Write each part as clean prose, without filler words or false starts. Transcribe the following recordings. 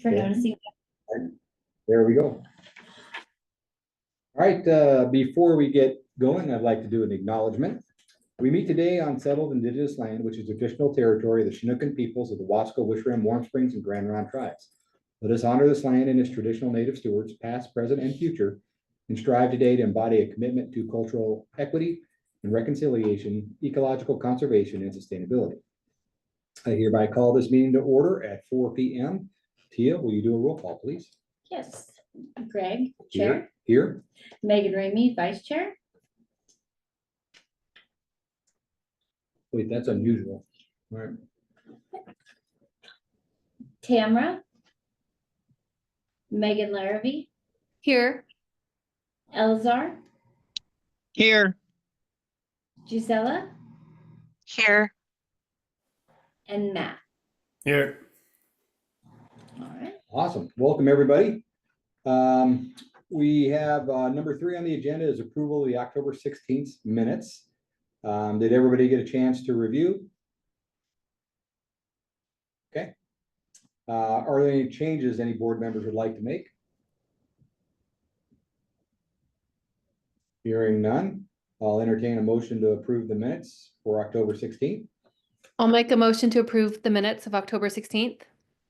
for Okay. noticing. There we go. All right, before we get going, I'd like to do an acknowledgement. We meet today on settled indigenous land, which is traditional territory of the Chinookan peoples of the Wasco, Wishram, Warm Springs, and Grand Ronde tribes. Let us honor this land and its traditional native stewards, past, present, and future, and strive today to embody a commitment to cultural equity and reconciliation, ecological conservation, and sustainability. I hereby call this meeting to order at 4 p.m. Tia, will you do a roll call, please? Yes, Greg, Chair. Here. Megan Ramey, Vice Chair. Wait, that's unusual. All right. Tamara. Megan Larrabee. Here. Elzar. Here. Gisela. Here. And Matt. Here. All right. Awesome. Welcome, everybody. We have number 3 on the agenda is approval of the October 16th minutes. Did everybody get a chance to review? Okay. Are there any changes any board members would like to make? Hearing none, I'll entertain a motion to approve the minutes for October 16th. I'll make a motion to approve the minutes of October 16th.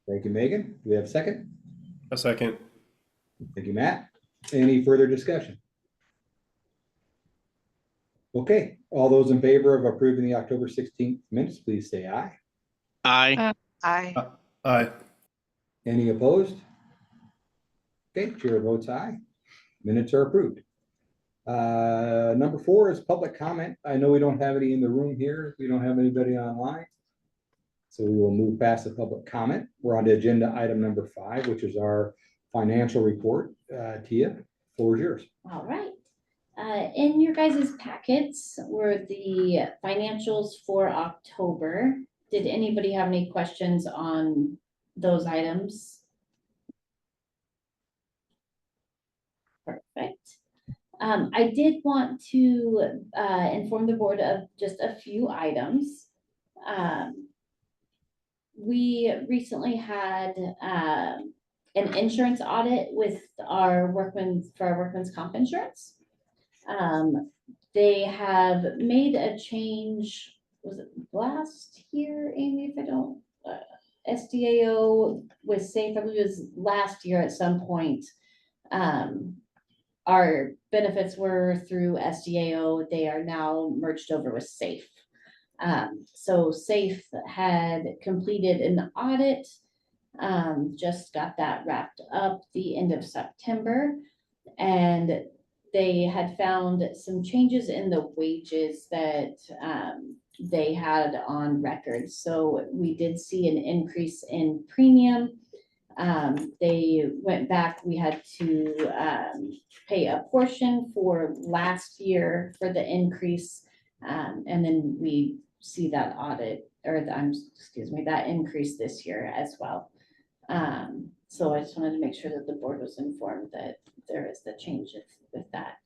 Thank you, Megan. Do we have a second? A second. Thank you, Matt. Any further discussion? Okay, all those in favor of approving the October 16th minutes, please say aye. Aye. Aye. Aye. Any opposed? Okay, chair votes aye. Minutes are approved. Number 4 is public comment. I know we don't have any in the room here. We don't have anybody online. So we will move past the public comment. We're on to agenda item number 5, which is our financial report. Tia, floor is yours. All right. In your guys' packets were the financials for October. Did anybody have any questions on those items? Perfect. I did want to inform the board of just a few items. We recently had an insurance audit with our workman's comp insurance. They have made a change, was it last year, Amy, if I don't, SDAO with SAFE, I believe it was last year at some point. Our benefits were through SDAO. They are now merged over with SAFE. So SAFE had completed an audit, just got that wrapped up the end of September, and they had found some changes in the wages that they had on record. So we did see an increase in premium. They went back, we had to pay a portion for last year for the increase. And then we see that audit or that increase this year as well. So I just wanted to make sure that the board was informed that there is the changes with that.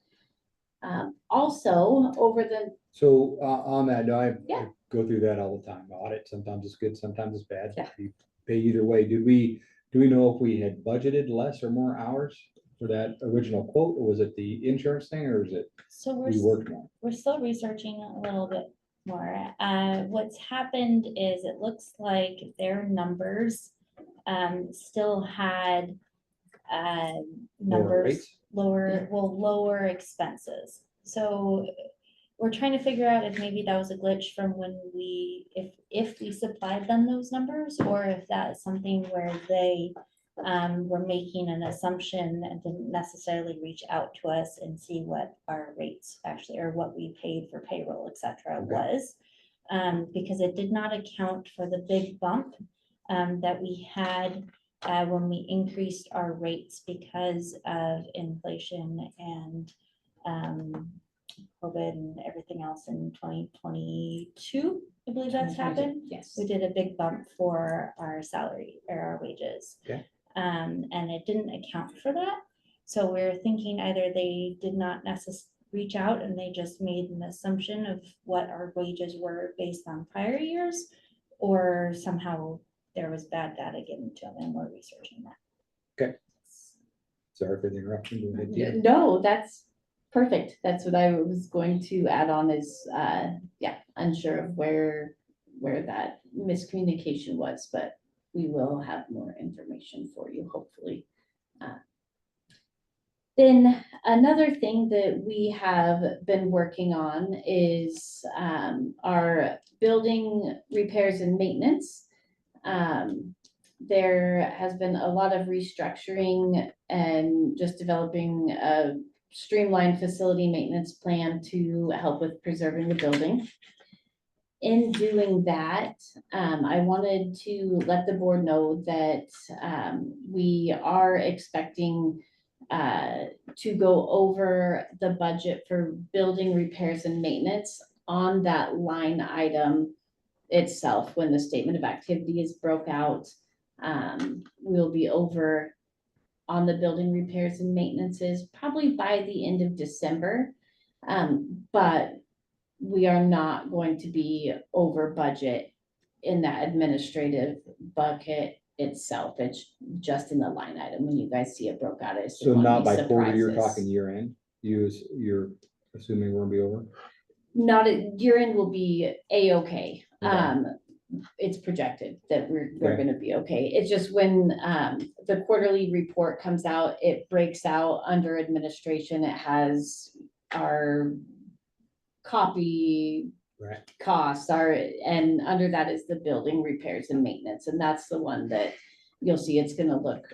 Also over the. So on that, I Yeah. go through that all the time. Audit, sometimes it's good, sometimes it's bad. Yeah. You pay either way. Do we know if we had budgeted less or more hours for that original quote, or was it the insurance thing, or is it So we worked more? we're still researching a little bit more. What's happened is it looks like their numbers still had numbers lower expenses. So we're trying to figure out if maybe that was a glitch from when if we supplied them those numbers, or if that is something where they were making an assumption and didn't necessarily reach out to us and see what our rates actually, or what we paid for payroll, etc. was, because it did not account for the big bump that we had when we increased our rates because of inflation and COVID and everything else in 2022. I believe that's happened. Yes. We did a big bump for our salary or our wages. Okay. And it didn't account for that. So we're thinking either they did not necessarily reach out and they just made an assumption of what our wages were based on prior years, or somehow there was bad data given to them, and we're researching that. Sorry for the interruption. Go ahead, Tia. No, that's perfect. That's what I was going to add on is, yeah, unsure of where that miscommunication was, but we will have more information for you, hopefully. Then another thing that we have been working on is our building repairs and maintenance. There has been a lot of restructuring and just developing a streamlined facility maintenance plan to help with preserving the building. In doing that, I wanted to let the board know that we are expecting to go over the budget for building repairs and maintenance on that line item itself. When the statement of activity is broke out, we'll be over on the building repairs and maintenances probably by the end of December. But we are not going to be over budget in that administrative bucket itself. It's just in the line item. When you guys see it broke out, it's. So not by quarter, you're talking year end, you're assuming we're gonna be over? Not at year end will be a-okay. Okay. It's projected that we're Okay. gonna be okay. It's just when the quarterly report comes out, it breaks out under administration. It has our copy Right. costs are, and under that is the building repairs and maintenance, and that's the one that you'll see it's gonna look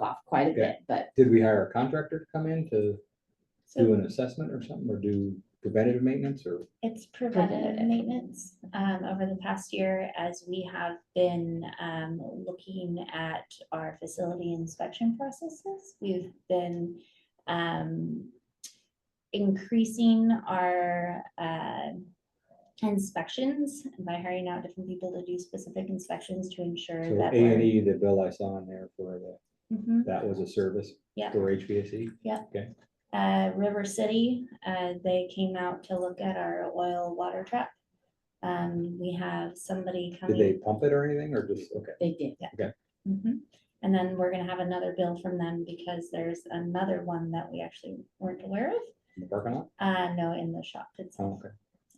off quite a Okay. bit, but Did we hire a contractor to come in to do an So assessment or something, or do preventative maintenance, or? it's preventative Preventative. maintenance. Over the past year, as we have been looking at our facility inspection processes, we've been increasing our inspections by hiring out different people to do specific inspections to ensure So that A&E, the bill I saw in there for Mhm. that was a service Yeah. for HVAC? River City, they came out to look at our oil water trap. We have somebody Did coming. they pump it or anything, or just, okay, they did. Mhm. And then we're gonna have another bill from them because there's another one that we actually weren't aware of. in the parking lot? No, in the shop Oh, itself. okay.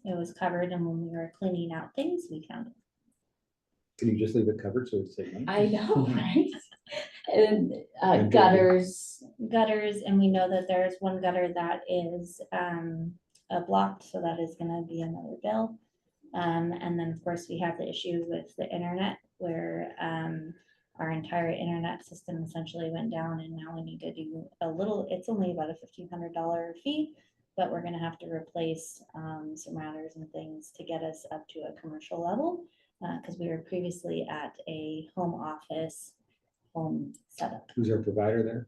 It was covered, and when we were cleaning out things, we found it. Can you just leave it covered so it's safe? I know, right? And And gutters, Gutters, and we know that there's one gutter that is blocked, so that is gonna be another bill. And then, of course, we have the issue with the internet where our entire internet system essentially went down, and now we need to do it's only about a $1,500 fee, but we're gonna have to replace some routers and things to get us up to a commercial level, because we were previously at a home office home setup. Who's our provider there?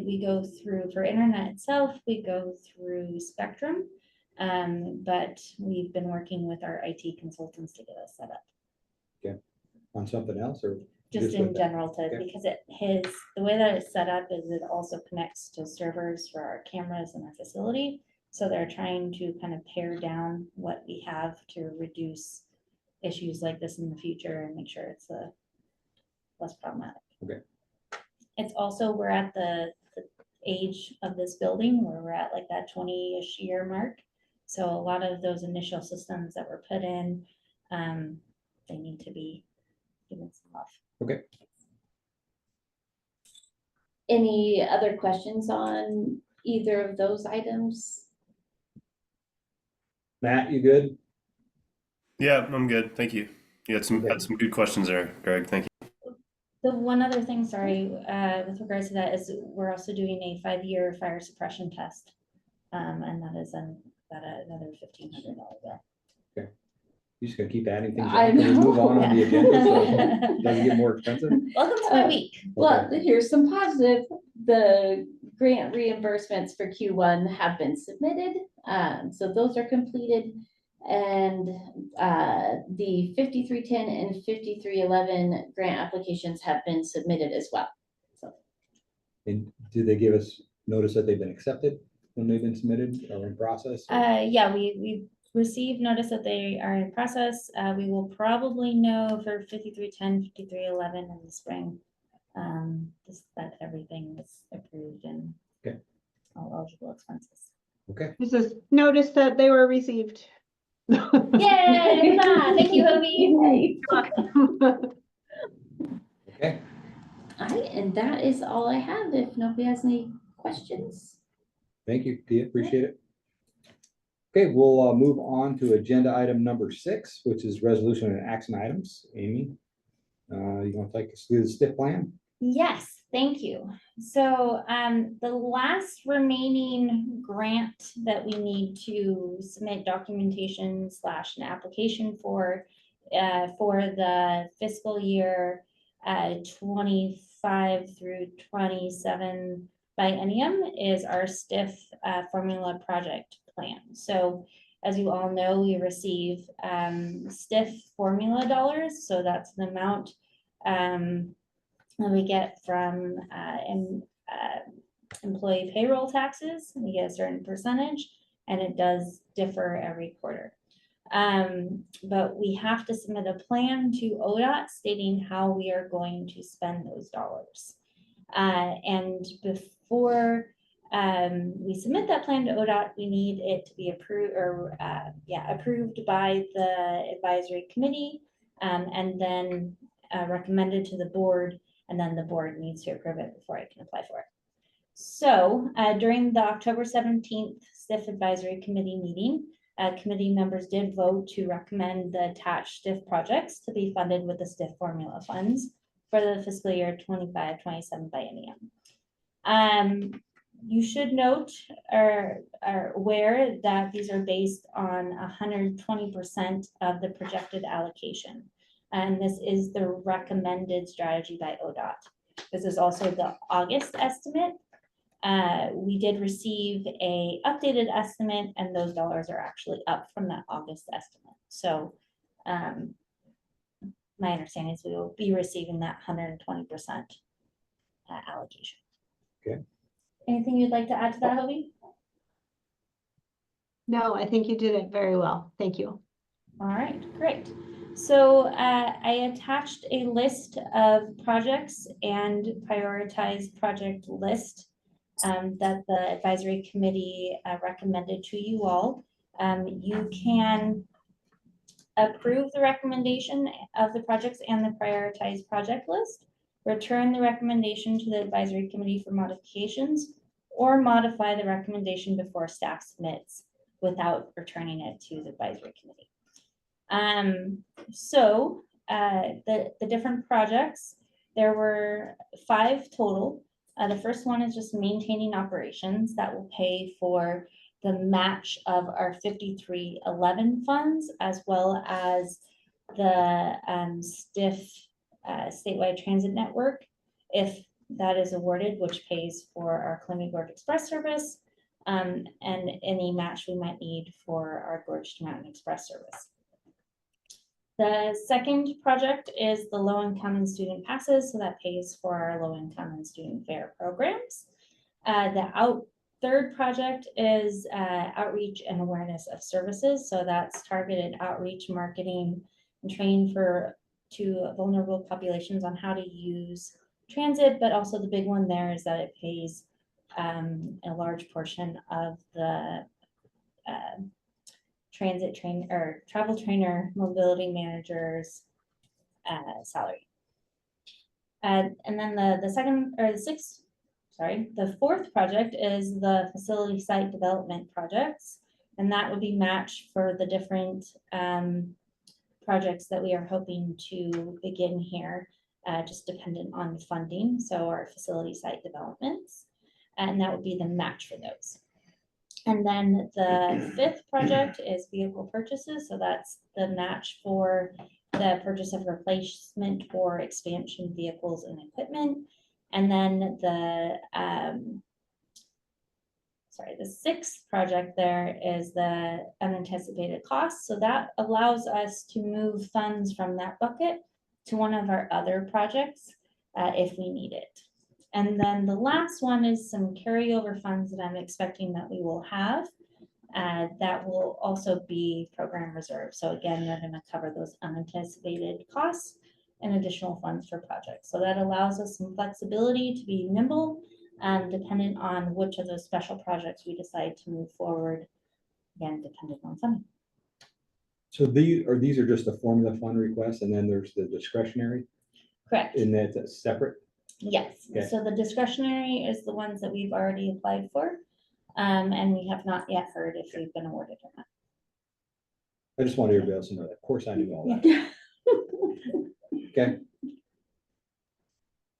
We go through, for internet itself, we go through Spectrum. But we've been working with our IT consultants to get us set up, On something else, or? just in with that? general to, Okay. because the way that it's set up is it also connects to servers for our cameras in our facility. So they're trying to kind of pare down what we have to reduce issues like this in the future and make sure it's less problematic. Okay. It's also, we're at the age of this building where we're at like that 20-ish year mark. So a lot of those initial systems that were put in, they need to be given some love. Okay, any other questions on either of those items? Matt, you good? Yeah, I'm good. Thank you. You had some good questions there, Greg. Thank you. The one other thing, sorry, with regards to that is we're also doing a 5-year fire suppression test. And that is about another $1,500 bill. You just gonna keep adding things I on, till we move know. on the agenda, so it doesn't get more expensive? Welcome to my week. Well, here's some positive. The grant reimbursements for Q1 have been submitted. So those are completed. And the 5310 and 5311 grant applications have been submitted as well. So And did they give us notice that they've been accepted when they've been submitted or in process? Yeah, we received notice that they are in process. We will probably know for 5310, 5311 in the spring. Just that everything is approved and Okay. all eligible expenses. Okay, This is notice that they were received. Yay! huzzah! Thank you, Hobie. okay. All right, and that is all I have. If nobody has any questions. Thank you, Tia, appreciate it. Okay, we'll move on to agenda item number 6, which is resolution and action items. Amy, you want to take us through the STIP plan? Yes, thank you. So the last remaining grant that we need to submit documentation / an application for the fiscal year 25 through 27 biennium is our STIF formula project plan. So as you all know, we receive STIF formula dollars. So that's the amount that we get from employee payroll taxes. We get a certain percentage, and it does differ every quarter. But we have to submit a plan to ODOT stating how we are going to spend those dollars. And before we submit that plan to ODOT, we need it to be approved or approved by the advisory committee, and then recommended to the board, and then the board needs to approve it before I can apply for it. So during the October 17th STIF advisory committee meeting, committee members did vote to recommend the attached STIF projects to be funded with the STIF formula funds for the fiscal year 25-27 biennium. You should note or are aware that these are based on 120% of the projected allocation. And this is the recommended strategy by ODOT. This is also the August estimate. We did receive a updated estimate, and those dollars are actually up from that August estimate. So my understanding is we will be receiving that 120% allocation. Okay. Anything you'd like to add to that, Hobie? No, I think you did it very well. Thank you. All right, great. So I attached a list of projects and prioritized project list that the advisory committee recommended to you all. You can approve the recommendation of the projects and the prioritized project list, return the recommendation to the advisory committee for modifications, or modify the recommendation before staff submits without returning it to the advisory committee. So the different projects, there were 5 total. The first one is just maintaining operations that will pay for the match of our 5311 funds, as well as the STIF statewide transit network, if that is awarded, which pays for our Columbia Gorge Express service, and any match we might need for our Gorge to Mountain Express service. The second project is the low-income and student passes, so that pays for our low-income and student fare programs. The third project is outreach and awareness of services, so that's targeted outreach, marketing, and training to vulnerable populations on how to use transit, but also the big one there is that it pays a large portion of the travel trainer, mobility managers salary. And then the fourth project is the facility site development projects, and that would be matched for the different projects that we are hoping to begin here, just dependent on the funding. So our facility site developments, and that would be the match for those. And then the fifth project is vehicle purchases. So that's the match for the purchase of replacement or expansion vehicles and equipment. And then the sixth project there is the unanticipated costs. So that allows us to move funds from that bucket to one of our other projects if we need it. And then the last one is some carryover funds that I'm expecting that we will have that will also be program reserve. So again, they're gonna cover those unanticipated costs and additional funds for projects. So that allows us some flexibility to be nimble, dependent on which of those special projects we decide to move forward, again, dependent on funding. So these are just the formula fund requests, and then there's the discretionary, Correct. and that's separate? Yes, Okay. so the discretionary is the ones that we've already applied for, and we have not yet heard if we've been awarded or not. I just wanted everybody else to know that. Of course, I knew all that. Okay,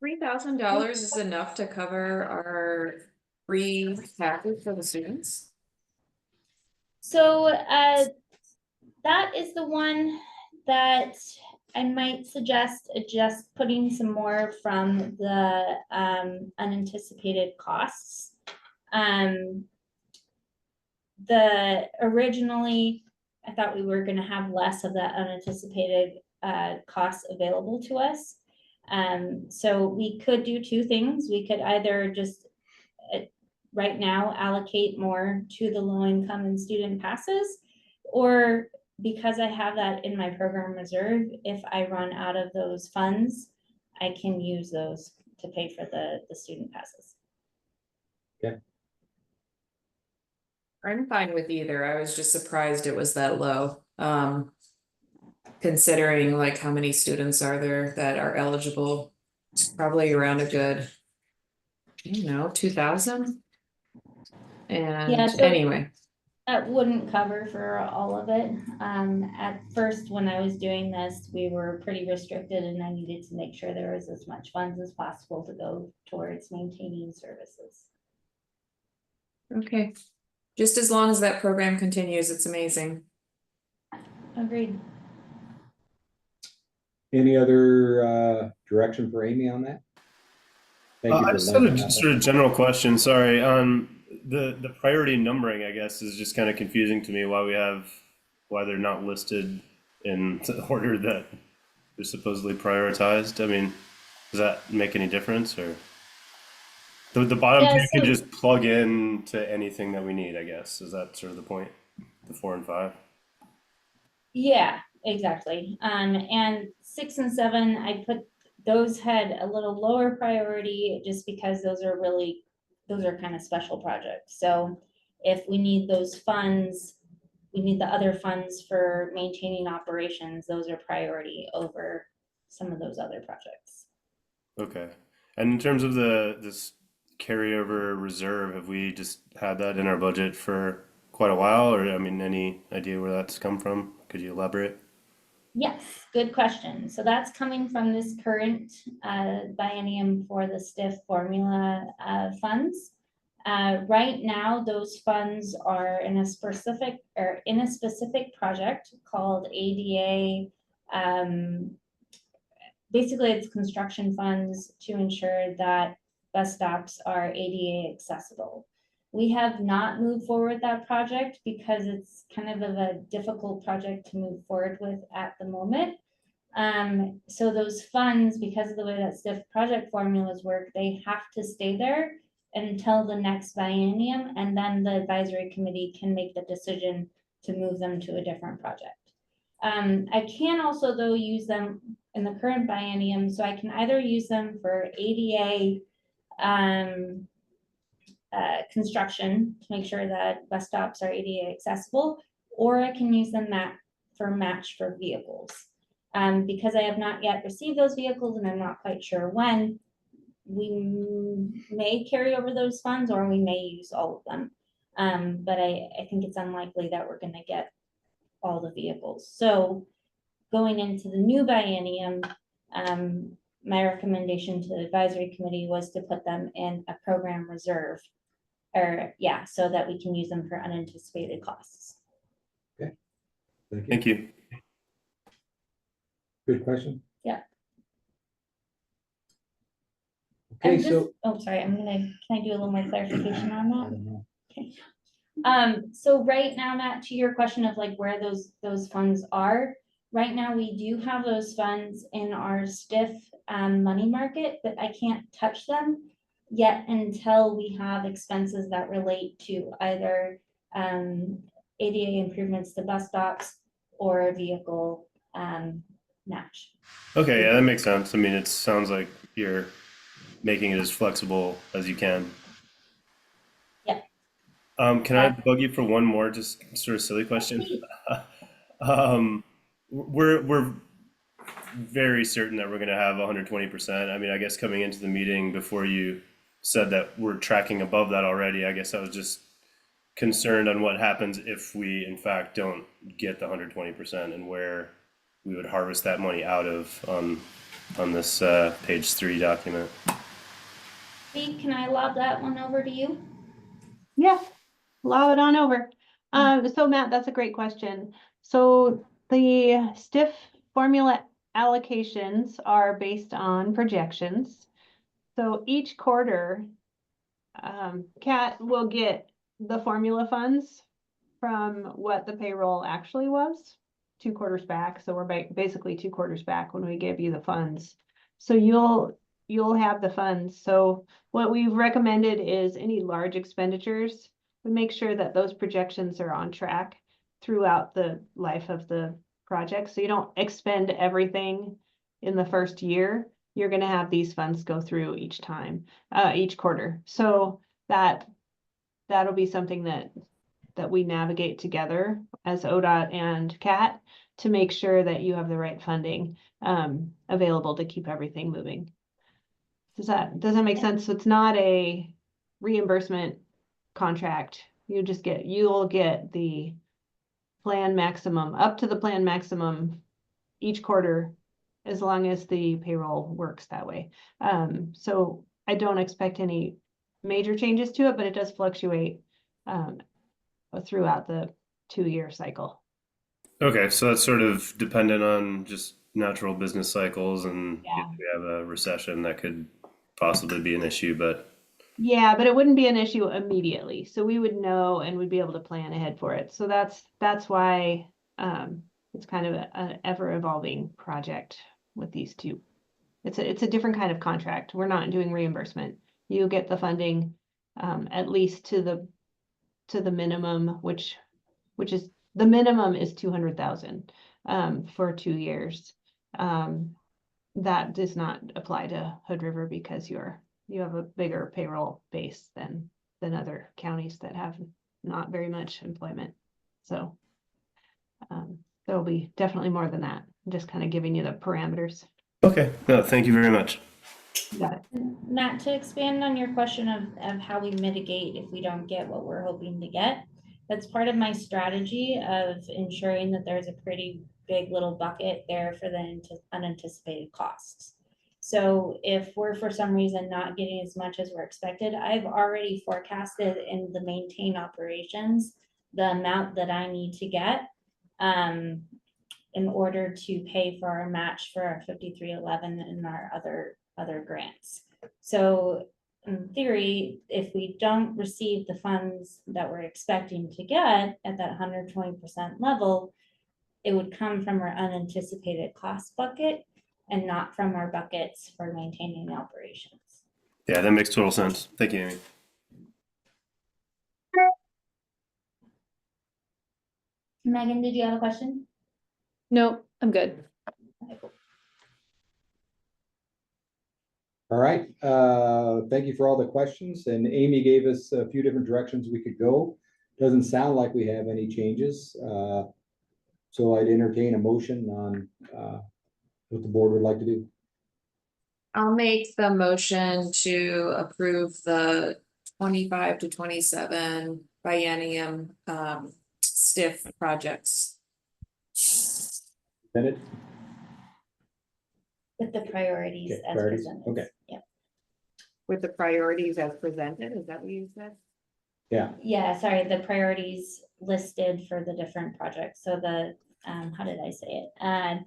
$3,000 is enough to cover our free package for the students? So that is the one that I might suggest just putting some more from the unanticipated costs. Originally, I thought we were gonna have less of that unanticipated costs available to us. So we could do two things. We could either just right now allocate more to the low income and student passes, or because I have that in my program reserve, if I run out of those funds, I can use those to pay for the student passes. I'm fine with either. I was just surprised it was that low. Considering like how many students are there that are eligible, it's probably around a good, 2,000. And Yeah, so- anyway, That wouldn't cover for all of it. At first, when I was doing this, we were pretty restricted and I needed to make sure there was as much funds as possible to go towards maintaining services. okay. Just as long as that program continues, it's amazing. Agreed. any other direction for Amy on that? Thank you I for just had laying a that out. sort of general question, sorry. The priority numbering, I guess, is just kind of confusing to me why they're not listed in the order that they're supposedly prioritized. I mean, does that make any difference, or the bottom Yeah, two can so- just plug in to anything that we need, I guess. Is that sort of the point? The 4 and 5? Yeah, exactly. And 6 and 7, I put, those had a little lower priority just because those are kind of special projects. So if we need those funds, we need the other funds for maintaining operations, those are priority over some of those other projects. Okay. And in terms of this carryover reserve, have we just had that in our budget for quite a while, or I mean, any idea where that's come from? Could you elaborate? Yes, good question. So that's coming from this current biennium for the STIF formula funds. Right now, those funds are in a specific project called ADA. Basically, it's construction funds to ensure that bus stops are ADA accessible. We have not moved forward that project because it's kind of a difficult project to move forward with at the moment. So those funds, because of the way that STIF project formulas work, they have to stay there until the next biennium, and then the advisory committee can make the decision to move them to a different project. I can also, though, use them in the current biennium, so I can either use them for ADA construction to make sure that bus stops are ADA accessible, or I can use them for match for vehicles. Because I have not yet received those vehicles and I'm not quite sure when, we may carry over those funds or we may use all of them. But I think it's unlikely that we're gonna get all the vehicles. So going into the new biennium, my recommendation to the advisory committee was to put them in a program reserve, so that we can use them for unanticipated costs. Thank you. Good question. Yeah. Okay, I'm just, so. sorry, can I do a little more clarification on I that? don't know. So right now, Matt, to your question of like where those funds are, right now we do have those funds in our STIF money market, but I can't touch them yet until we have expenses that relate to either ADA improvements to bus stops, or a vehicle match. Okay, yeah, that makes sense. I mean, it sounds like you're making it as flexible as you can. Yeah. Can I bug you for one more, just sort of silly question? We're very certain that we're going to have 120%. I mean, I guess coming into the meeting before you said that we're tracking above that already, I guess I was just concerned on what happens if we in fact don't get the 120% and where we would harvest that money out of on this page 3 document. Hey, can I lob that one over to you? Yeah, lob it on over. So Matt, that's a great question. So the stiff formula allocations are based on projections. So each quarter, Cat will get the formula funds from what the payroll actually was 2 quarters back. So we're basically 2 quarters back when we give you the funds. So you'll have the funds. So what we've recommended is any large expenditures, we make sure that those projections are on track throughout the life of the project. So you don't expend everything in the first year. You're going to have these funds go through each time, each quarter. So that'll be something that we navigate together as ODOT and CAT to make sure that you have the right funding available to keep everything moving. Does that make sense? So it's not a reimbursement contract. You'll get the plan maximum, up to the plan maximum each quarter, as long as the payroll works that way. So I don't expect any major changes to it, but it does fluctuate throughout the 2-year cycle. Okay, so that's sort of dependent on just natural business cycles, and Yeah. if we have a recession, that could possibly be an issue, but Yeah, but it wouldn't be an issue immediately. So we would know and we'd be able to plan ahead for it. So that's why it's kind of an ever evolving project with these two. It's a different kind of contract. We're not doing reimbursement. You get the funding at least to the minimum, which is the minimum is 200,000 for 2 years. That does not apply to Hood River because you have a bigger payroll base than other counties that have not very much employment. So there'll be definitely more than that. I'm just kind of giving you the parameters. okay. No, thank you very much. Got it. Matt, to expand on your question of how we mitigate if we don't get what we're hoping to get, that's part of my strategy of ensuring that there's a pretty big little bucket there for the unanticipated costs. So if we're for some reason not getting as much as we're expected, I've already forecasted in the maintain operations the amount that I need to get in order to pay for our match for our 5311 and our other grants. So in theory, if we don't receive the funds that we're expecting to get at that 120% level, it would come from our unanticipated cost bucket and not from our buckets for maintaining the operations. Yeah, that makes total sense. Thank you, Amy. Megan, did you have a question? No, I'm good. All right, thank you for all the questions, and Amy gave us a few different directions we could go. Doesn't sound like we have any changes, so I'd entertain a motion on what the board would like to do. I'll make the motion to approve the 25 to 27 biennium stiff projects. Bennett? With the priorities Okay, as priorities, presented. okay. Yep. With the priorities as presented, is that what you said? Yeah, Yeah, sorry, the priorities listed for the different projects. So the, how did I say it?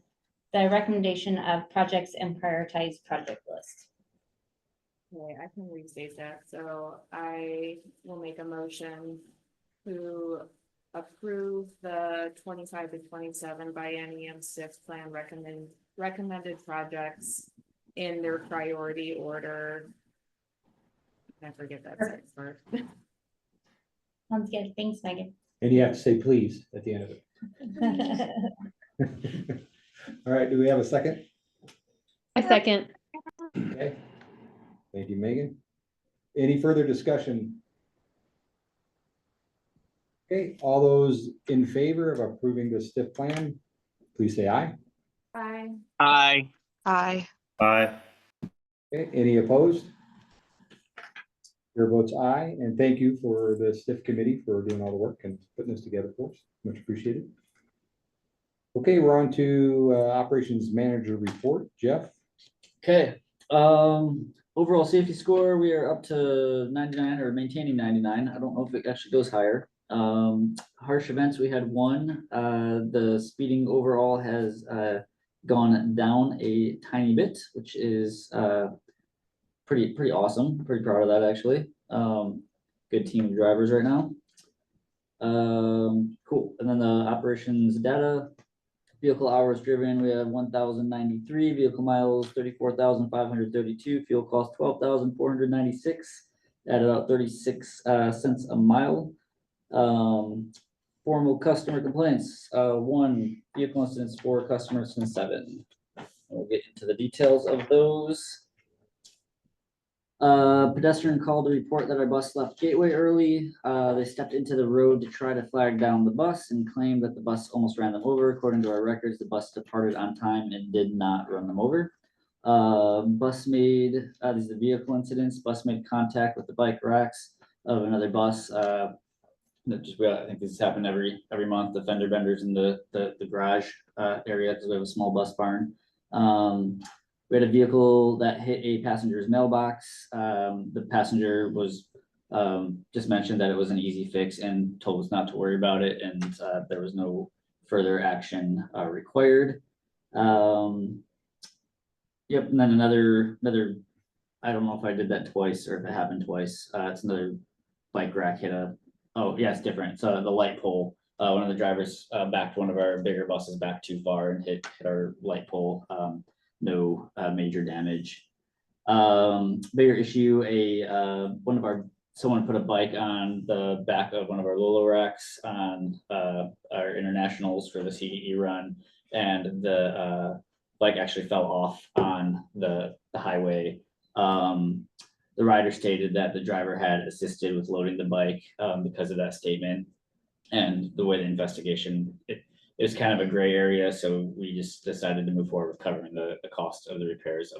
The recommendation of projects and prioritized project list. Okay, I can restate that. So I will make a motion to approve the 25 to 27 biennium SIF plan recommended projects in their priority order. I forget that second part. Sounds good. Thanks, Megan. And you have to say please at the end of it. All right, do we have a second? I second. Okay. Thank you, Megan. Any further discussion? Okay, all those in favor of approving the STIF plan, please say aye. Aye. Aye. Aye. Aye. Okay, any opposed? Your vote's aye, and thank you for the STIF committee for doing all the work and putting this together for us. Much appreciated. Okay, we're on to operations manager report. Jeff? Okay, overall safety score, we are up to 99 or maintaining 99. I don't know if it actually goes higher. Harsh events, we had one. The speeding overall has gone down a tiny bit, which is pretty awesome. Pretty proud of that actually. Good team of drivers right now. Cool. And then the operations data. Vehicle hours driven, we have 1,093, vehicle miles 34,532, fuel cost 12,496, added out 36 cents a mile. Formal customer complaints, 1 vehicle incidents, 4 customer incidents, 7. We'll get into the details of those. Pedestrian called to report that our bus left Gateway early. They stepped into the road to try to flag down the bus and claimed that the bus almost ran them over. According to our records, the bus departed on time and did not run them over. Bus made, these are the vehicle incidents, bus made contact with the bike racks of another bus. I think this has happened every month, the fender benders in the garage area, because we have a small bus barn. We had a vehicle that hit a passenger's mailbox. The passenger was just mentioned that it was an easy fix and told us not to worry about it, and there was no further action required. Yep, and then another, I don't know if I did that twice or if it happened twice. It's another bike rack hit oh yeah, it's different. So the light pole, one of the drivers backed one of our bigger buses back too far and hit our light pole. No major damage. Bigger issue, someone put a bike on the back of one of our Lolo racks on our internationals for the CDE run, and the bike actually fell off on the highway. The rider stated that the driver had assisted with loading the bike because of that statement, and the way the investigation, it was kind of a gray area, so we just decided to move forward with covering the cost of the repairs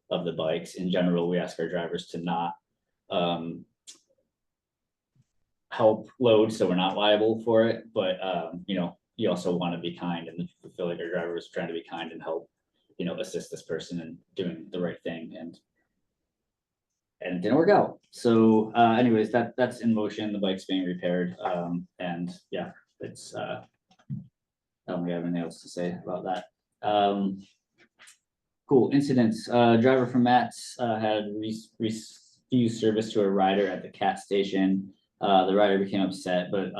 of the bikes. In general, we ask our drivers to not help load, so we're not liable for it. But you know, you also want to be kind, and feel like our driver was trying to be kind and help, you know, assist this person in doing the right thing, and it didn't work out. So anyways, that's in motion. The bike's being repaired, and yeah, it's I don't have anything else to say about that. Cool incidents. Driver from Matt's had refused service to a rider at the CAT station. The rider became upset, but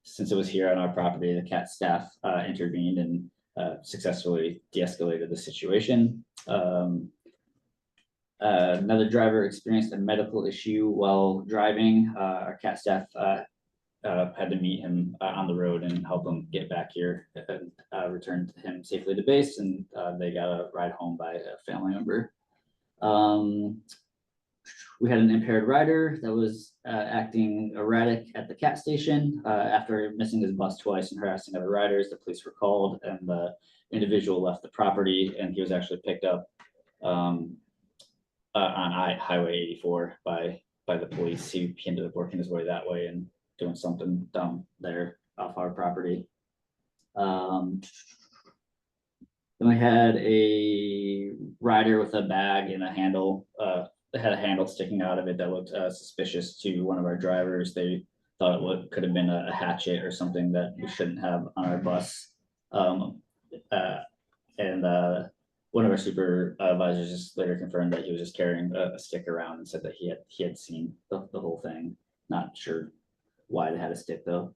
since it was here on our property, the CAT staff intervened and successfully de-escalated the situation. Another driver experienced a medical issue while driving. Our CAT staff had to meet him on the road and help him get back here and return him safely to base, and they got a ride home by a family member. We had an impaired rider that was acting erratic at the CAT station after missing his bus twice and harassing other riders. The police were called, and the individual left the property, and he was actually picked up on Highway 84 by the police. He ended up working his way that way and doing something dumb there off our property. Then we had a rider with a bag and a handle, had a handle sticking out of it that looked suspicious to one of our drivers. They thought it could have been a hatchet or something that we shouldn't have on our bus. And one of our supervisors just later confirmed that he was just carrying a stick around and said that he had seen the whole thing. Not sure why they had a stick though.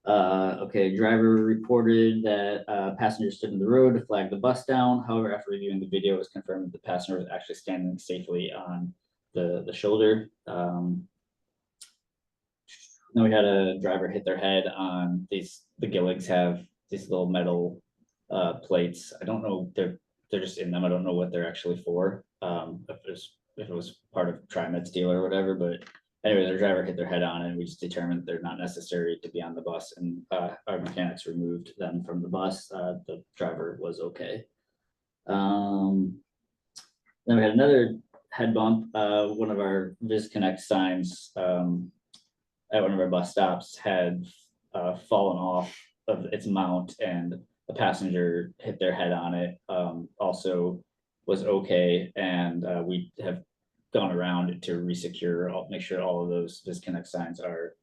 Okay, driver reported that passenger stood in the road to flag the bus down. However, after reviewing the video, it was confirmed that the passenger was actually standing safely on the shoulder. Then we had a driver hit their head on the Gilligs have these little metal plates. I don't know, they're just in them. I don't know what they're actually for. If it was part of TriMet's deal or whatever, but anyway, their driver hit their head on it, and we just determined they're not necessary to be on the bus, and our mechanics removed them from the bus. The driver was okay. Then we had another head bump. One of our VisConnect signs at one of our bus stops had fallen off of its mount, and the passenger hit their head on it. Also was okay, and we have gone around to resecure, make sure all of those VisConnect signs are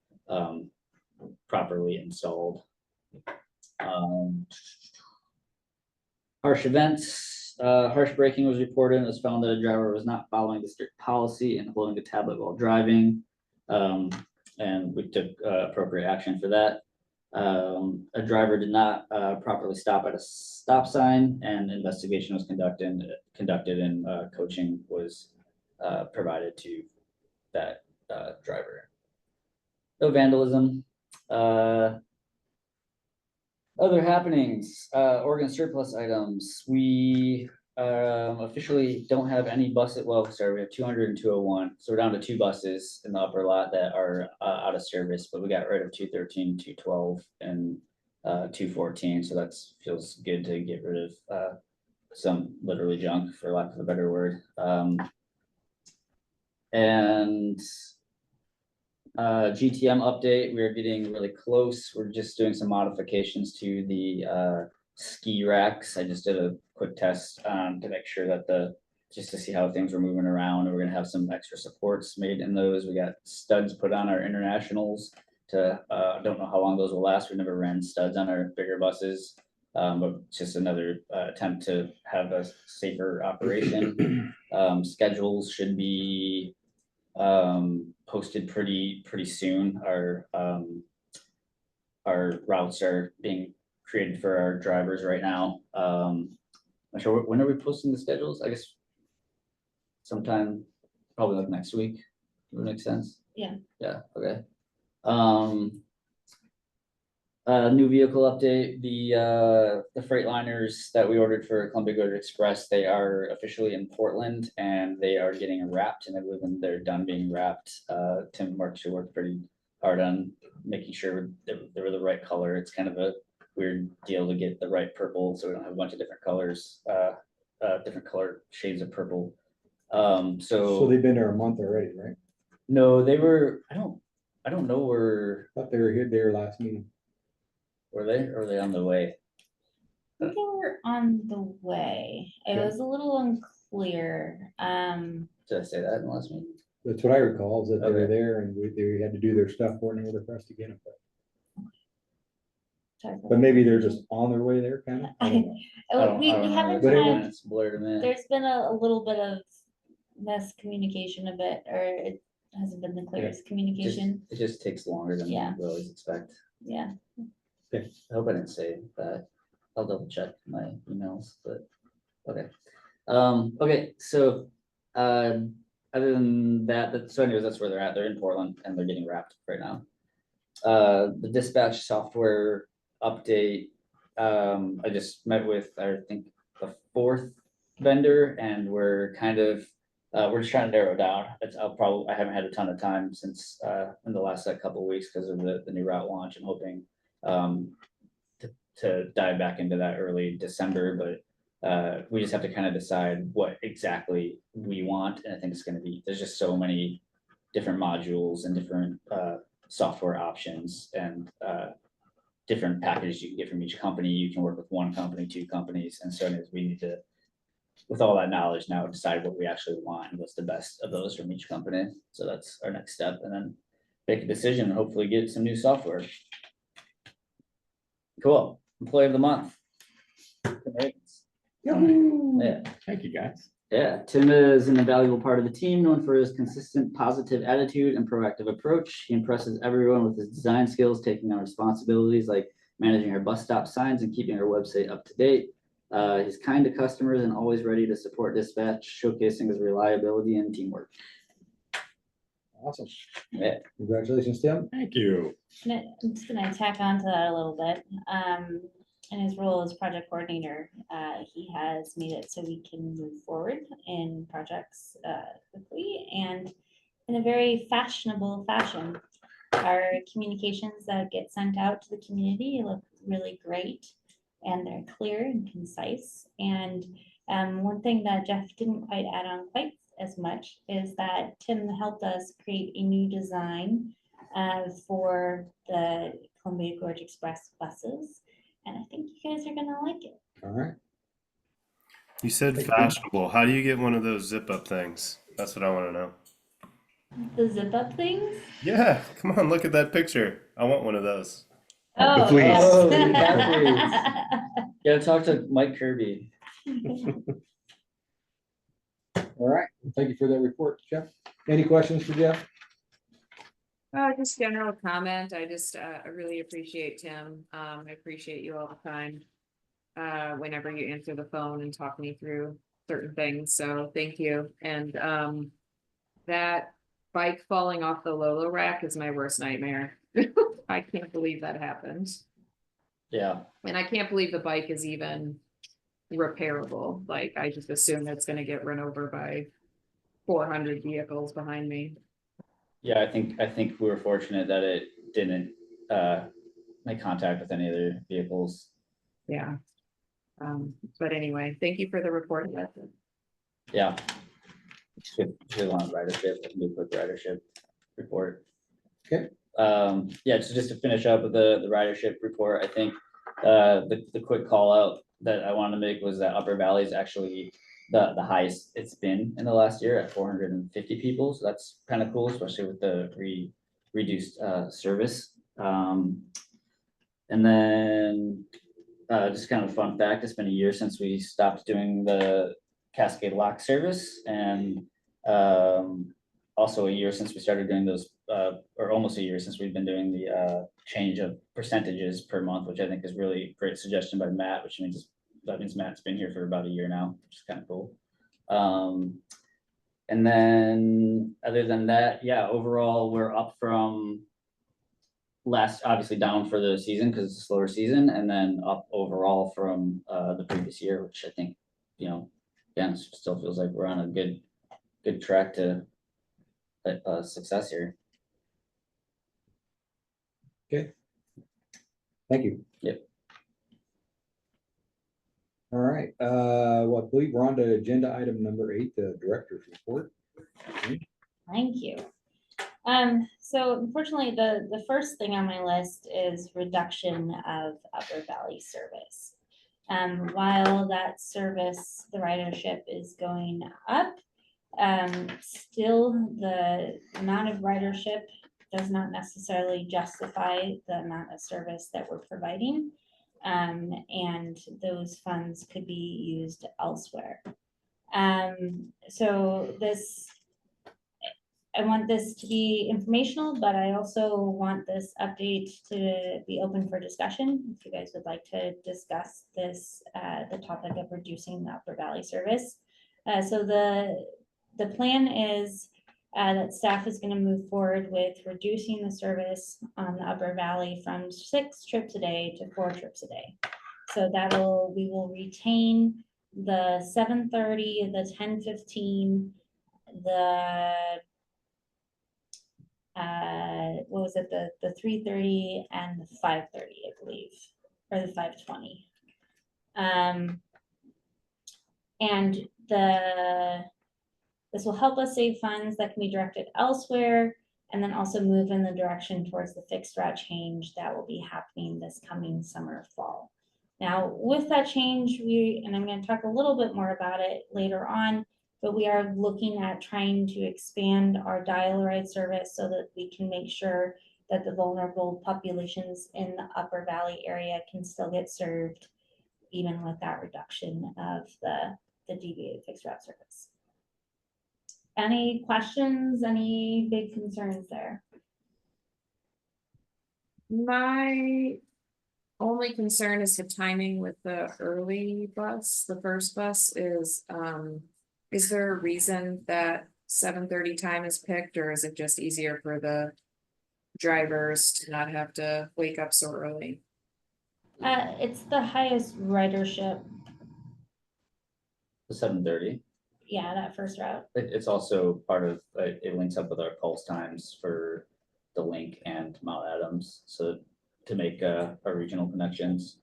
properly installed. Harsh events, harsh braking was reported, and it was found that a driver was not following the strict policy and holding a tablet while driving. And we took appropriate action for that. A driver did not properly stop at a stop sign, and investigation was conducted and coaching was provided to that driver. No vandalism. Other happenings, organ surplus items. We officially don't have any buses. Well, sorry, we have 200 and 201. So we're down to 2 buses in the upper lot that are out of service, but we got rid of 213, 212, and 214. So that feels good to get rid of some literally junk, for lack of a better word. And GTM update, we're getting really close. We're just doing some modifications to the ski racks. I just did a quick test to make sure that just to see how things were moving around. And we're gonna have some extra supports made in those. We got studs put on our internationals to, I don't know how long those will last. We never ran studs on our bigger buses. But just another attempt to have a safer operation. Schedules should be posted pretty soon. Our routes are being created for our drivers right now. Not sure when are we posting the schedules? I guess sometime probably like next week. Would make sense. Yeah. Yeah. Okay. New vehicle update. The Freightliners that we ordered for Columbia Gorge Express, they are officially in Portland and they are getting wrapped, and when they're done being wrapped, Tim worked pretty hard on making sure they were the right color. It's kind of a weird deal to get the right purple, so we don't have a bunch of different colors, different color shades of purple. So they've been there a month already, right? No, they were, I don't know where. Thought they were here there last meeting. Were they, or were they on the way? I think they were on the way. It Yeah. was a little unclear. Did I say that in the last meeting? That's what I recall, is that they were Okay. there and they had to do their stuff, weren't able to to get them. Sorry for But maybe they're just on their way there, kind of. I don't know. Oh, we know. haven't But it had, It's blurred a minute. there's been a little bit of miscommunication a bit, or it hasn't been the clearest communication. It just takes longer than Yeah. we always expect. Yeah. I hope I didn't say that. I'll double check my emails, but okay. Okay, so other than that, so anyways, that's where they're at. They're in Portland and they're getting wrapped right now. The dispatch software update. I just met with, I think, the 4th vendor, and we're kind of we're just trying to narrow it down. I haven't had a ton of time since in the last couple of weeks because of the new route launch. I'm hoping to dive back into that early December, but we just have to kind of decide what exactly we want. And I think it's going to be, there's just so many different modules and different software options and different packages you can get from each company. You can work with one company, 2 companies. And so anyways, we need to, with all that knowledge now, decide what we actually want and what's the best of those from each company. So that's our next step, and then make a decision and hopefully get some new software. Cool. Employee of the month. Yeah. Thank you, guys. Yeah, Tim is an invaluable part of the team, known for his consistent positive attitude and proactive approach. He impresses everyone with his design skills, taking on responsibilities like managing our bus stop signs and keeping our website up to date. He's kind to customers and always ready to support dispatch, showcasing his reliability and teamwork. Awesome. Yeah. Congratulations, Tim. Thank you. I'm just gonna tack on to that a little bit. In his role as project coordinator, he has made it so we can move forward in projects quickly and in a very fashionable fashion. Our communications that get sent out to the community look really great, and they're clear and concise. And one thing that Jeff didn't quite add on quite as much is that Tim helped us create a new design for the Columbia Gorge Express buses. And I think you guys are gonna like it. All right. You said Thank you. fashionable. How do you get one of those zip up things? That's what I want to know. The zip up things? Yeah, come on, look at that picture. I want one of those. The fleece. Oh, the cat Gotta talk to Mike Kirby. All right. Thank you for that report, Jeff. Any questions for Jeff? Just general comment. I just, I really appreciate Tim. I appreciate you all the time. Whenever you answer the phone and talk me through certain things. So thank you. And, that bike falling off the Lolo rack is my worst nightmare. I can't believe that happened. Yeah, And I can't believe the bike is even repairable. Like, I just assume it's gonna get run over by 400 vehicles behind me. yeah, I think we were fortunate that it didn't make contact with any other vehicles. Yeah. But anyway, thank you for the report. Yeah. Should want ridership, I can do a quick ridership report. Okay. Yeah, so just to finish up with the ridership report, I think the quick call out that I wanted to make was that Upper Valley is actually the highest it's been in the last year at 450 people. So that's kind of cool, especially with the reduced service. And then just kind of a fun fact, it's been a year since we stopped doing the Cascade Lock service, and also a year since we started doing those, or almost a year since we've been doing the change of percentages per month, which I think is really great suggestion by Matt, which means that means Matt's been here for about a year now, which is kind of cool. And then other than that, yeah, overall we're up from last, obviously down for the season because it's a slower season, and then up overall from the previous year, which I think, you know, again, still feels like we're on a good track to success here. Okay. Thank you. Yep. All right, well, I believe we're on to agenda item number 8, the director's report. Thank you. So unfortunately, the first thing on my list is reduction of Upper Valley service. While that service, the ridership is going up, still the amount of ridership does not necessarily justify the amount of service that we're providing. And those funds could be used elsewhere. So I want this to be informational, but I also want this update to be open for discussion. If you guys would like to discuss this, the topic of reducing the Upper Valley service. So the plan is that staff is going to move forward with reducing the service on the Upper Valley from 6 trips a day to 4 trips a day. So we will retain the 7:30, the 10:15, the what was it, the 3:30 and the 5:30, I believe, or the 5:20. And this will help us save funds that can be directed elsewhere, and then also move in the direction towards the fixed route change that will be happening this coming summer, fall. Now, with that change, and I'm going to talk a little bit more about it later on, but we are looking at trying to expand our dial ride service so that we can make sure that the vulnerable populations in the Upper Valley area can still get served, even with that reduction of the deviated fixed route service. Any questions, any big concerns there? My only concern is the timing with the early bus. The first bus is there a reason that 7:30 time is picked, or is it just easier for the drivers to not have to wake up so early? It's the highest ridership, The 7:30. yeah, that first route. It's also part of, it links up with our pulse times for the link and Mount Adams, so to make our regional connections.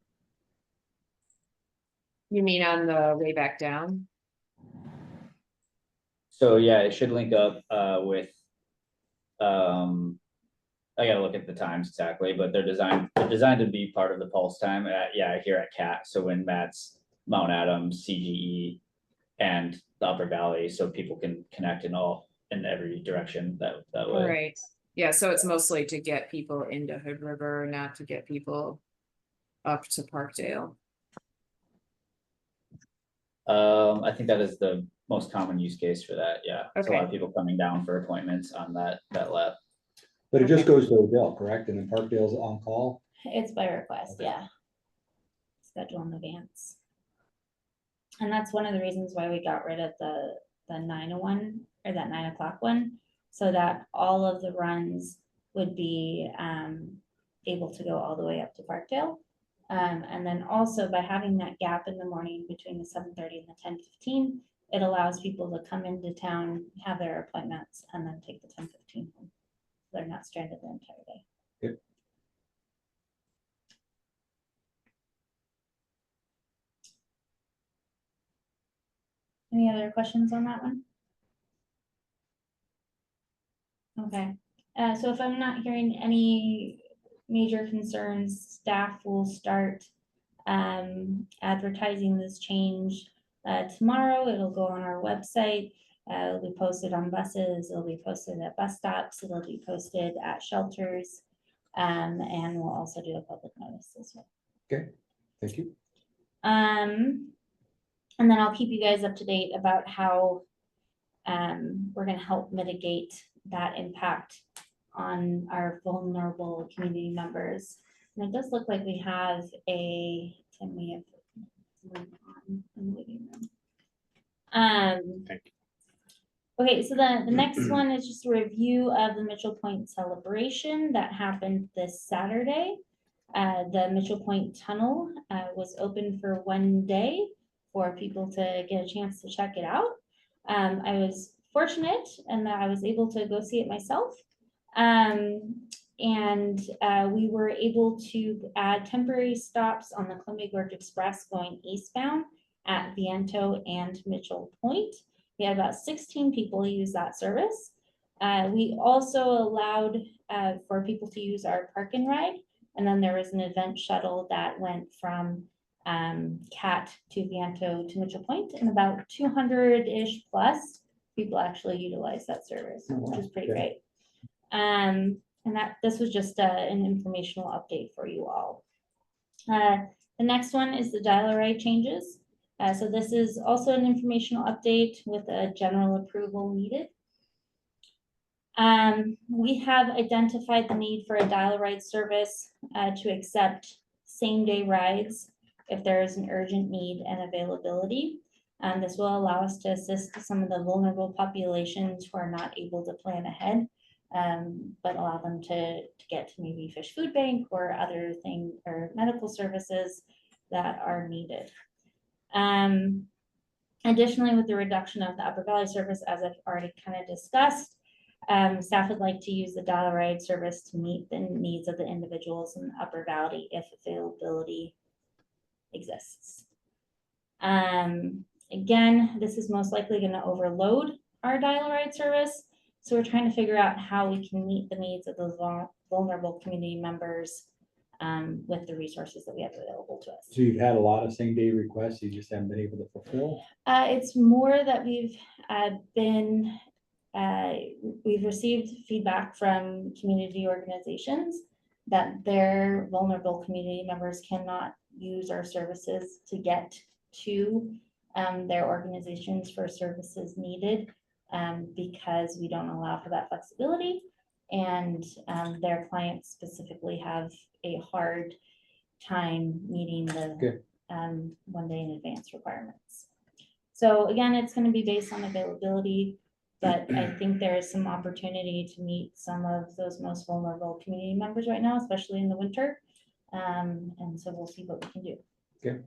You mean on the way back down? So yeah, it should link up with, I gotta look at the times exactly, but they're designed to be part of the pulse time yeah, here at CAT. So when Matt's Mount Adams, CGE, and the Upper Valley, so people can connect in every direction that way. Right, yeah, so it's mostly to get people into Hood River, not to get people up to Parkdale. I think that is the most common use case for that, yeah. It's a lot Okay. of people coming down for appointments on that lap. But it just goes to Odell, correct? And then Parkdale's on call? It's by request, yeah. Schedule in advance. And that's one of the reasons why we got rid of the 9:01 or that 9 o'clock one, so that all of the runs would be able to go all the way up to Parkdale. And then also by having that gap in the morning between the 7:30 and the 10:15, it allows people to come into town, have their appointments, and then take the 10:15 home. They're not stranded the entire day. Yep. Any other questions on that one? Okay, so if I'm not hearing any major concerns, staff will start advertising this change tomorrow. It'll go on our website. It'll be posted on buses. It'll be posted at bus stops. It'll be posted at shelters. And we'll also do a public notice as well. Okay, thank you. And then I'll keep you guys up to date about how we're going to help mitigate that impact on our vulnerable community members. And it does look like we have Tim, we have one on in the waiting room. Thank you. Okay, so the next one is just a review of the Mitchell Point celebration that happened this Saturday. The Mitchell Point Tunnel was open for one day for people to get a chance to check it out. I was fortunate in that I was able to go see it myself. We were able to add temporary stops on the Columbia Gorge Express going eastbound at Viento and Mitchell Point. We had about 16 people use that service. We also allowed for people to use our park and ride. And then there was an event shuttle that went from CAT to Viento to Mitchell Point, and about 200-ish plus people actually utilize that service, which is pretty great. And that this was just an informational update for you all. The next one is the dial-a-ride changes. So this is also an informational update with a general approval needed. We have identified the need for a dial-a-ride service to accept same-day rides if there is an urgent need and availability. This will allow us to assist some of the vulnerable populations who are not able to plan ahead, but allow them to get to maybe Fish Food Bank or other things or medical services that are needed. Additionally, with the reduction of the Upper Valley service, as I've already kind of discussed, staff would like to use the dial-a-ride service to meet the needs of the individuals in the Upper Valley if availability exists. Again, this is most likely going to overload our dial-a-ride service, so we're trying to figure out how we can meet the needs of those vulnerable community members with the resources that we have available to us. So you've had a lot of same-day requests, you just haven't been able to fulfill? It's more that we've received feedback from community organizations that their vulnerable community members cannot use our services to get to their organizations for services needed because we don't allow for that flexibility, and their clients specifically have a hard time meeting the 1 day in advance requirements. So again, it's going to be based on availability. But I think there is some opportunity to meet some of those most vulnerable community members right now, especially in the winter. And so we'll see what we can do.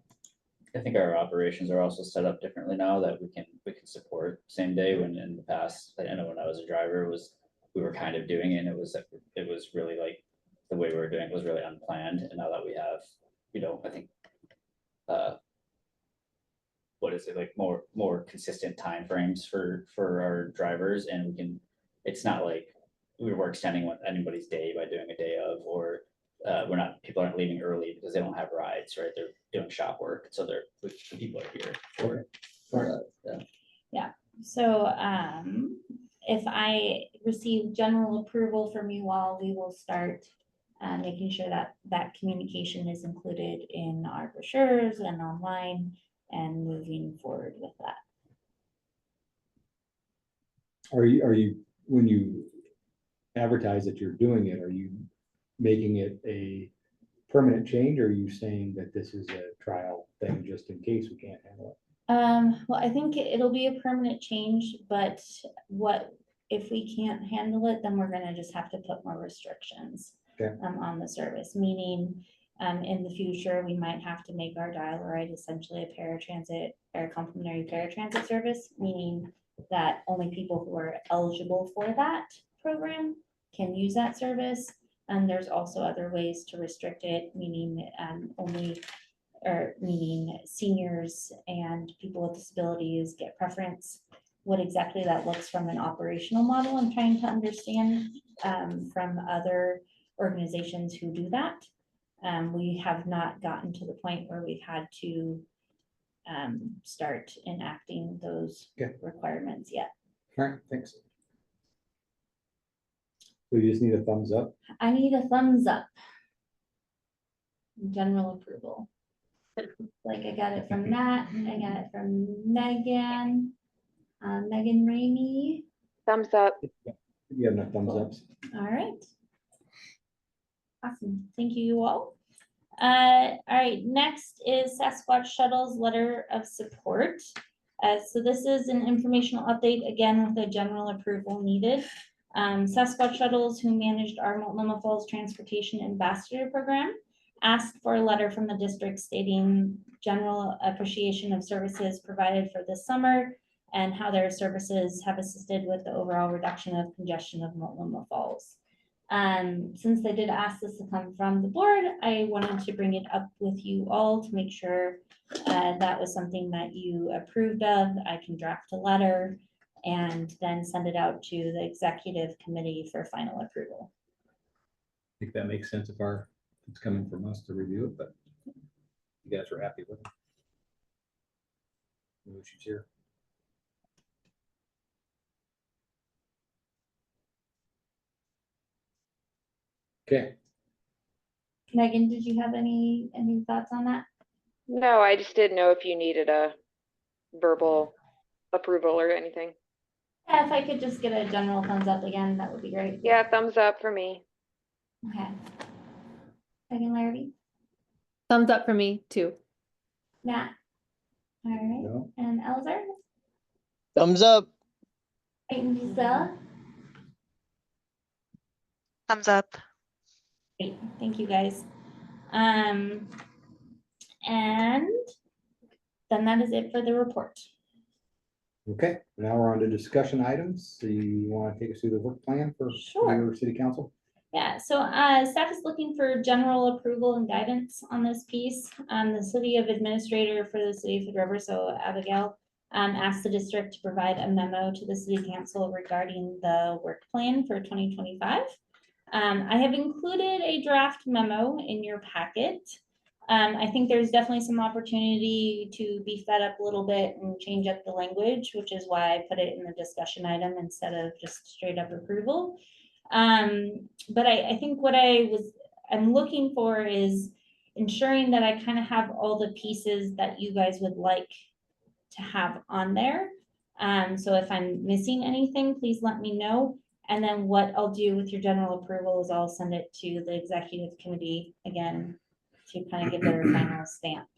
I think our operations are also set up differently now that we can support same day, when in the past, I know when I was a driver, we were kind of doing it, and it was really like, the way we were doing it was really unplanned, and now that we have, I think what is it, like more consistent timeframes for our drivers, and it's not like we're extending anybody's day by doing a day of, or people aren't leaving early because they don't have rides, right? They're doing shop work, so the people are here for it. Yeah, so if I receive general approval from you all, we will start making sure that communication is included in our brochures and online, and moving forward with that. Are you, when you advertise that you're doing it, are you making it a permanent change, or are you saying that this is a trial thing just in case we can't handle it? Well, I think it'll be a permanent change, but if we can't handle it, then we're gonna just have to put more restrictions Okay. On the service, meaning in the future, we might have to make our dial-a-ride essentially a paratransit or complimentary paratransit service, meaning that only people who are eligible for that program can use that service. And there's also other ways to restrict it, meaning meaning seniors and people with disabilities get preference. What exactly that looks from an operational model, I'm trying to understand from other organizations who do that. We have not gotten to the point where we've had to start enacting those Okay. requirements yet. All right, thanks. We just need a thumbs up. I need a thumbs up. General approval. Like I got it from Nat, I got it from Megan, Megan Ramey. Thumbs up. You have enough thumbs ups. All right. Awesome. Thank you all. All right, next is Sasquatch Shuttle's letter of support. So this is an informational update, again, with the general approval needed. Sasquatch Shuttles, who managed our Multnomah Falls Transportation Ambassador Program, asked for a letter from the district stating general appreciation of services provided for this summer and how their services have assisted with the overall reduction of congestion of Multnomah Falls. Since they did ask this to come from the board, I wanted to bring it up with you all to make sure that was something that you approved of. I can draft a letter and then send it out to the executive committee for final approval. I think that makes sense if it's coming from us to review it, but you guys are happy with it. No issues here. Okay. Megan, did you have any thoughts on that? No, I just didn't know if you needed a verbal approval or anything. Yeah, if I could just get a general thumbs up again, that would be great. Yeah, thumbs up for me. Okay. Megan Larrabee, Thumbs up for me too. Matt. All right, No. and Elzer, Thumbs up. and Giselle. Thumbs up. Great, thank you guys. And then that is it for the report. Okay, now we're on to discussion items. So you want to take us through the work plan for Sure. your city council? Yeah, so staff is looking for general approval and guidance on this piece. The city of administrator for the city of Hood River, so Abigail, asked the district to provide a memo to the city council regarding the work plan for 2025. I have included a draft memo in your packet. I think there's definitely some opportunity to beef that up a little bit and change up the language, which is why I put it in the discussion item instead of just straight up approval. But I think what I'm looking for is ensuring that I kind of have all the pieces that you guys would like to have on there. So if I'm missing anything, please let me know. And then what I'll do with your general approval is I'll send it to the executive committee again to kind of give their final stamp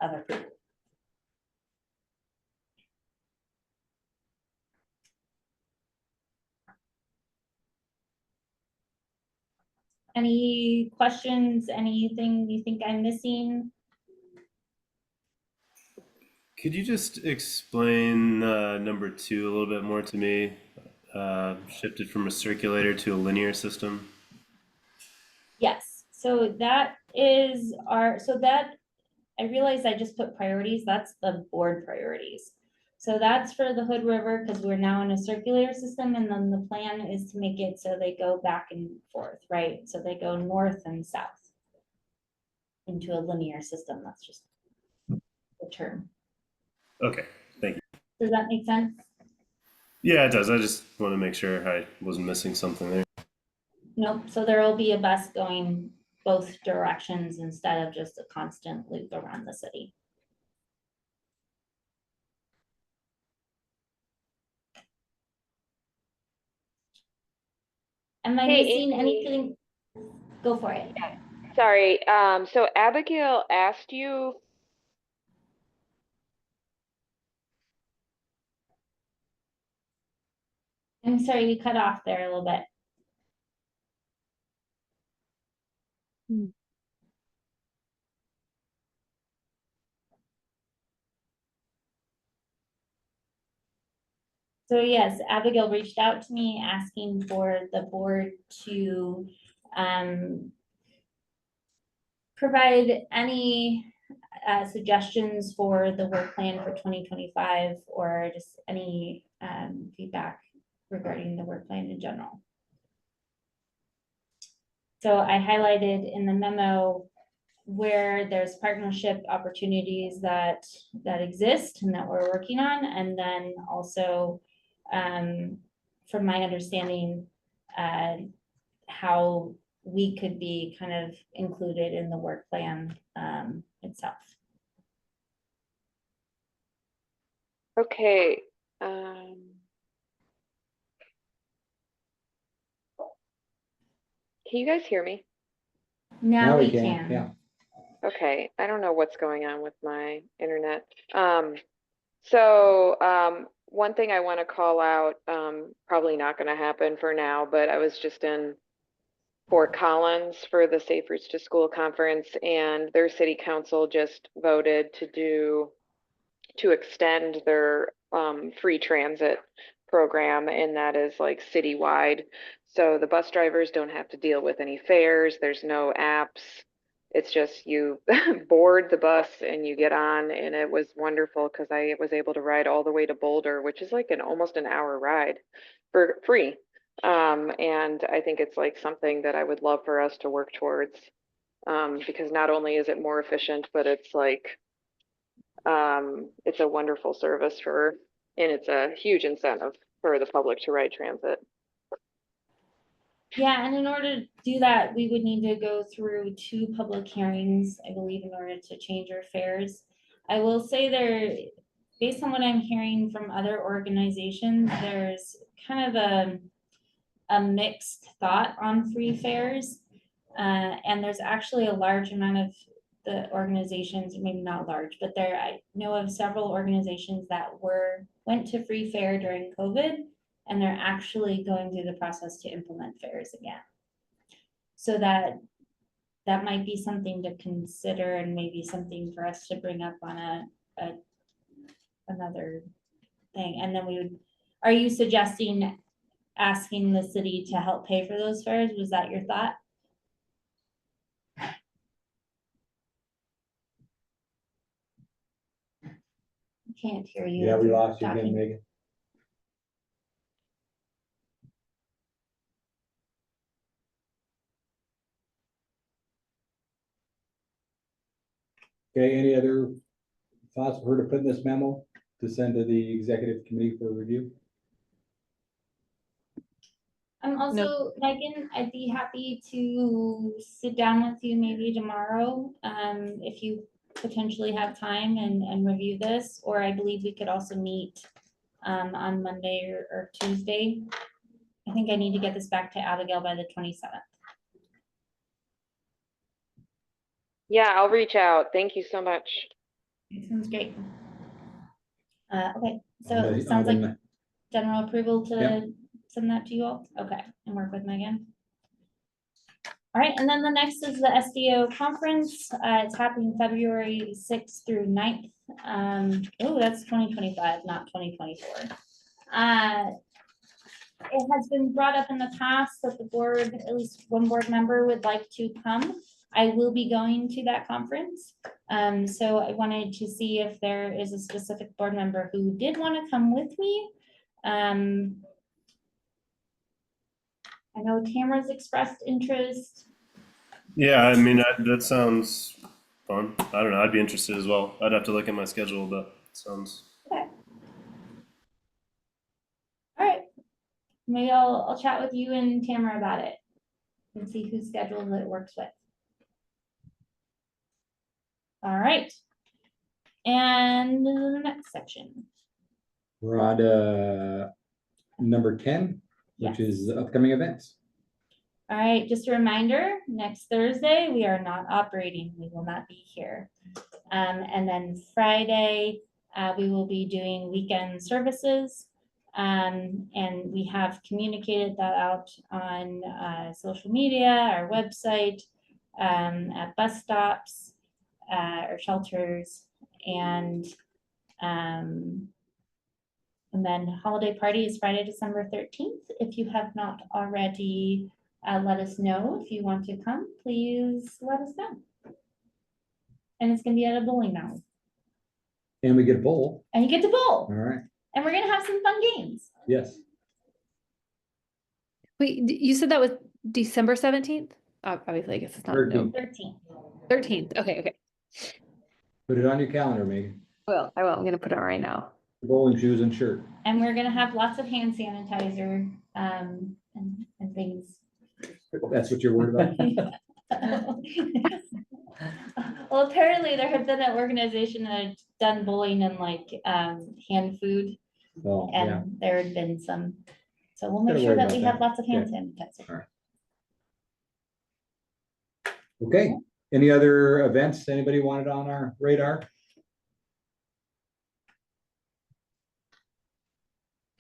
of approval. Any questions, anything you think I'm missing? Could you just explain number 2 a little bit more to me? Shifted from a circulator to a linear system. Yes, so that is I realized I just put priorities, that's the board priorities. So that's for the Hood River, because we're now in a circulator system, and then the plan is to make it so they go back and forth, right? So they go north and south into a linear system, that's just the term. Okay, thank you. Does that make sense? Yeah, it does. I just want to make sure I wasn't missing something there. Nope, so there will be a bus going both directions instead of just a constant loop around the city. Am I Hey, missing Amy. anything? Go for it. Sorry, so Abigail asked you, I'm sorry, we cut off there a little bit. So yes, Abigail reached out to me asking for the board to provide any suggestions for the work plan for 2025, or just any feedback regarding the work plan in general. So I highlighted in the memo where there's partnership opportunities that exist and that we're working on, and then also from my understanding, how we could be kind of included in the work plan itself. okay, can you guys hear me? Now we can. Yeah. Okay, I don't know what's going on with my internet. One thing I want to call out, probably not going to happen for now, but I was just in Fort Collins for the Safe Routes to School conference, and their city council just voted to extend their free transit program, and that is like citywide. So the bus drivers don't have to deal with any fares. There's no apps. It's just you board the bus and you get on, and it was wonderful because I was able to ride all the way to Boulder, which is like almost an hour ride for free. And I think it's like something that I would love for us to work towards, because not only is it more efficient, but it's like it's a wonderful service and it's a huge incentive for the public to ride transit. Yeah, and in order to do that, we would need to go through 2 public hearings, I believe, in order to change our fares. I will say there, based on what I'm hearing from other organizations, there's kind of a mixed thought on free fares. And there's actually a large amount of the organizations, maybe not large, but I know of several organizations that went to free fare during COVID, and they're actually going through the process to implement fares again. So that might be something to consider, and maybe something for us to bring up on another thing. And then are you suggesting asking the city to help pay for those fares? Was that your thought? Can't hear you. Yeah, if we you're lost you again, talking. Megan. Okay, any other thoughts for her to put in this memo to send to the executive committee for review? I'm also, Megan, I'd be happy to sit down with you maybe tomorrow, if you potentially have time and review this, or I believe we could also meet on Monday or Tuesday. I think I need to get this back to Abigail by the 27th. Yeah, I'll reach out. Thank you so much. Sounds great. Okay, so On it sounds like the- general approval to Yep. send that to you all? Okay, and work with Megan? All right, and then the next is the SDO conference. It's happening February 6th through 9th. Oh, that's 2025, not 2024. It has been brought up in the past that the board, at least one board member would like to come. I will be going to that conference. So I wanted to see if there is a specific board member who did want to come with me. I know Tamara's expressed interest. Yeah, I mean, that sounds fun. I don't know. I'd be interested as well. I'd have to look at my schedule, but it sounds. Okay. All right. Maybe I'll chat with you and Tamara about it and see whose schedule it works with. All right. And the next section. We're on to number 10, which Yes. is the upcoming events. All right, just a reminder, next Thursday, we are not operating. We will not be here. And then Friday, we will be doing weekend services. And we have communicated that out on social media, our website, at bus stops, or shelters, and then holiday party is Friday, December 13th. If you have not already, let us know. If you want to come, please let us know. And it's gonna be at a bowling alley. And we get a bowl. And you get to All bowl. right. And we're gonna have some fun games. Yes. Wait, you said that was December 17th? Obviously, I guess it's not. 13th. 13th. 13th. Okay, okay. Put it on your calendar, Megan. Well, I will. I'm gonna put it on right now. Bowling shoes and shirt. And we're gonna have lots of hand sanitizer, and things. That's what you're worried about? Well, apparently there have been an organization that had done bowling and like, hand food. Oh, yeah. And there had been some, so we'll make Gotta sure worry that we about have that. lots of hand sanitizer. Okay. Any other events anybody wanted on our radar?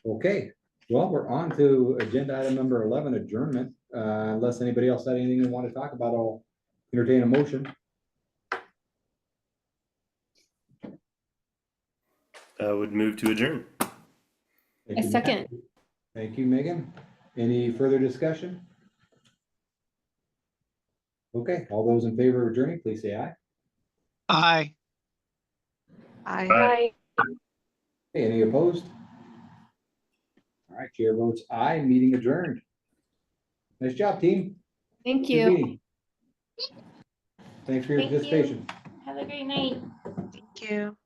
Okay, well, we're on to agenda item number 11, adjournment. Unless anybody else had anything they want to talk about, I'll entertain a motion. I would move to adjourn. Thank A you, second. Matt. Thank you, Megan. Any further discussion? Okay, all those in favor of adjourning, please say aye. Aye. Bye. Okay, any opposed? All right, chair votes aye, meeting adjourned. Nice job, team. Thank Good you. meeting. Thanks for your Thank you. participation. Have a great night. Thank you.